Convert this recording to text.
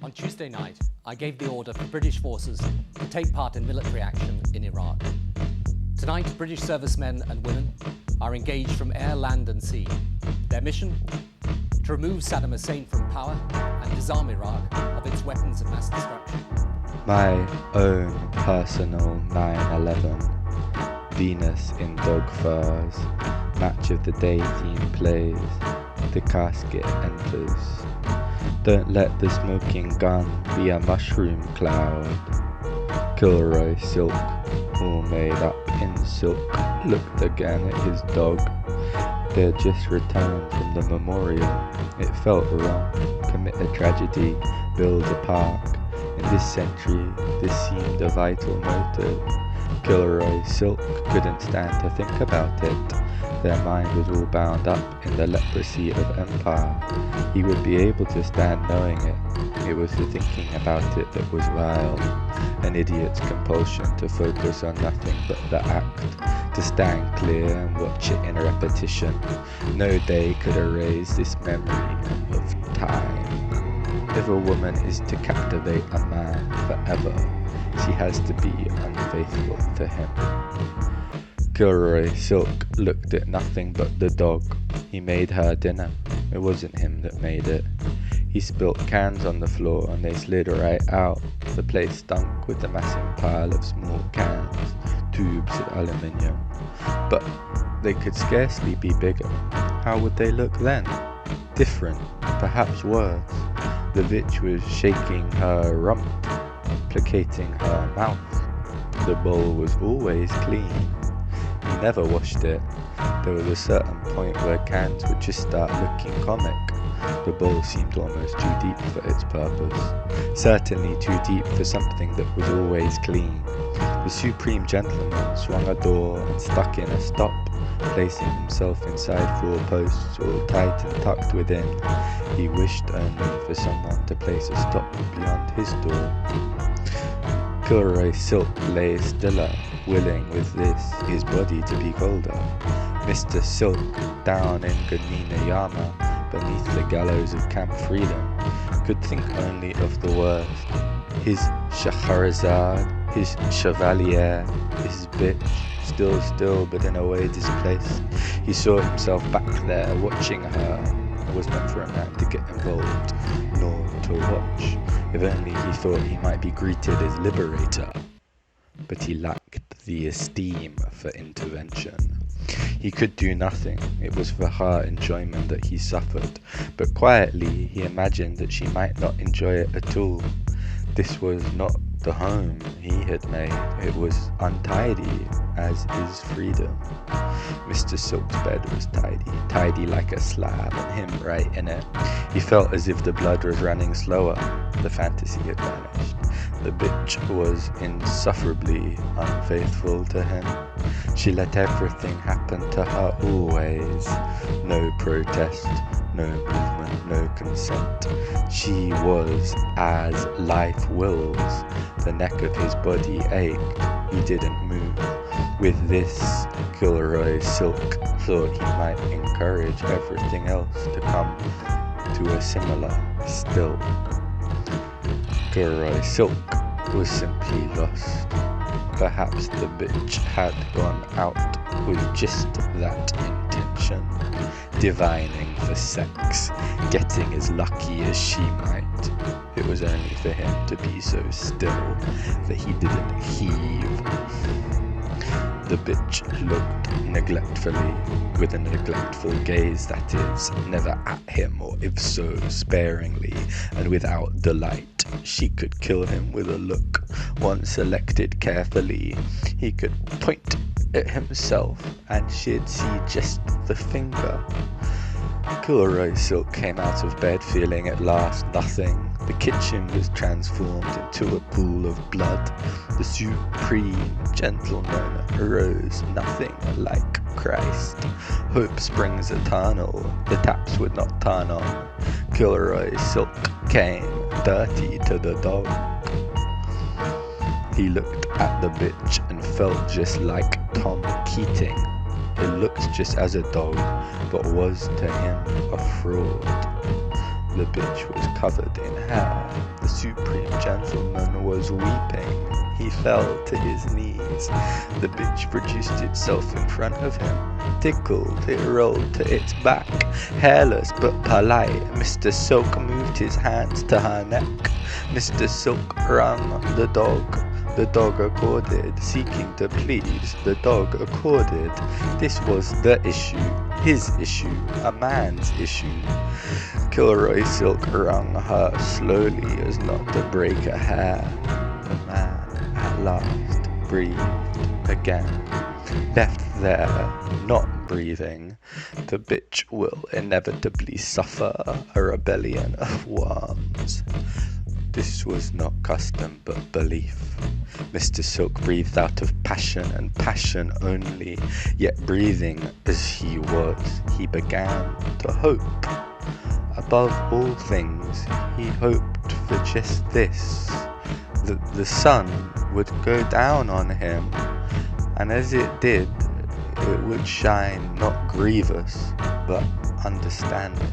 On Tuesday night, I gave the order for British forces to take part in military action in Iraq. Tonight, British servicemen and women are engaged from air, land and sea. Their mission? To remove Saddam Hussein from power and disarm Iraq of its weapons of mass destruction. My own personal 9/11. Venus in dog furs. Match of the day theme plays. The casket enters. Don't let the smoking gun be a mushroom cloud. Kilroy silk, all made up in silk, looked again at his dog. They'd just returned from the memorial. It felt wrong. Commit a tragedy, build a park. In this century, this seemed a vital motive. Kilroy silk couldn't stand to think about it. Their mind was all bound up in the leprosy of empire. He would be able to stand knowing it. It was the thinking about it that was vile. An idiot's compulsion to focus on nothing but the act, to stand clear and watch it in repetition. No day could erase this memory of time. If a woman is to captivate a man forever, she has to be unfaithful to him. Kilroy silk looked at nothing but the dog. He made her dinner. It wasn't him that made it. He spilt cans on the floor and they slid right out. The place stunk with the massive pile of small cans, tubes of aluminium. But they could scarcely be bigger. How would they look then? Different, perhaps worse. The bitch was shaking her rump, placating her mouth. The bowl was always clean. He never washed it. There was a certain point where cans would just start looking comic. The bowl seemed almost too deep for its purpose. Certainly too deep for something that was always clean. The supreme gentleman swung a door and stuck in a stop, placing himself inside 4 posts all tight and tucked within. He wished only for someone to place a stop beyond his door. Kilroy silk lay stiller, willing with this his body to be colder. Mr. Silk, down in Gunina Yama, beneath the gallows of Camp Freedom, could think only of the worst. His Shahrazad, his Chevalier, his bitch, still but in a way displaced. He saw himself back there, watching her. It was meant for a man to get involved, nor to watch. If only he thought he might be greeted as liberator. But he lacked the esteem for intervention. He could do nothing. It was for her enjoyment that he suffered. But quietly he imagined that she might not enjoy it at all. This was not the home he had made. It was untidy, as is freedom. Mr. Silk's bed was tidy like a slab, and him right in it. He felt as if the blood was running slower. The fantasy had vanished. The bitch was insufferably unfaithful to him. She let everything happen to her always. No protest, no movement, no consent. She was as life wills. The neck of his body ached. He didn't move. With this, Kilroy silk thought he might encourage everything else to come to a similar still. Kilroy silk was simply lost. Perhaps the bitch had gone out with just that intention, divining for sex, getting as lucky as she might. It was only for him to be so still that he didn't heave. The bitch looked neglectfully, with a neglectful gaze that is, never at him, or if so, sparingly, and without delight. She could kill him with a look, one selected carefully. He could point at himself, and she'd see just the finger. Kilroy silk came out of bed feeling at last nothing. The kitchen was transformed into a pool of blood. The supreme gentleman arose nothing like Christ. Hope springs eternal. The taps would not turn on. Kilroy silk came dirty to the dog. He looked at the bitch and felt just like Tom Keating. It looked just as a dog, but was to him a fraud. The bitch was covered in hair. The supreme gentleman was weeping. He fell to his knees. The bitch produced itself in front of him. Tickled, it rolled to its back. Hairless but polite, Mr. Silk moved his hands to her neck. Mr. Silk wrung the dog. The dog accorded, seeking to please. The dog accorded. This was the issue, his issue, a man's issue. Kilroy Silk wrung her slowly as not to break a hair. The man at last breathed again. Left there, not breathing, the bitch will inevitably suffer a rebellion of worms. This was not custom but belief. Mr. Silk breathed out of passion and passion only, yet breathing as he was, he began to hope. Above all things, he hoped for just this, that the sun would go down on him, and as it did, it would shine not grievous, but understanding.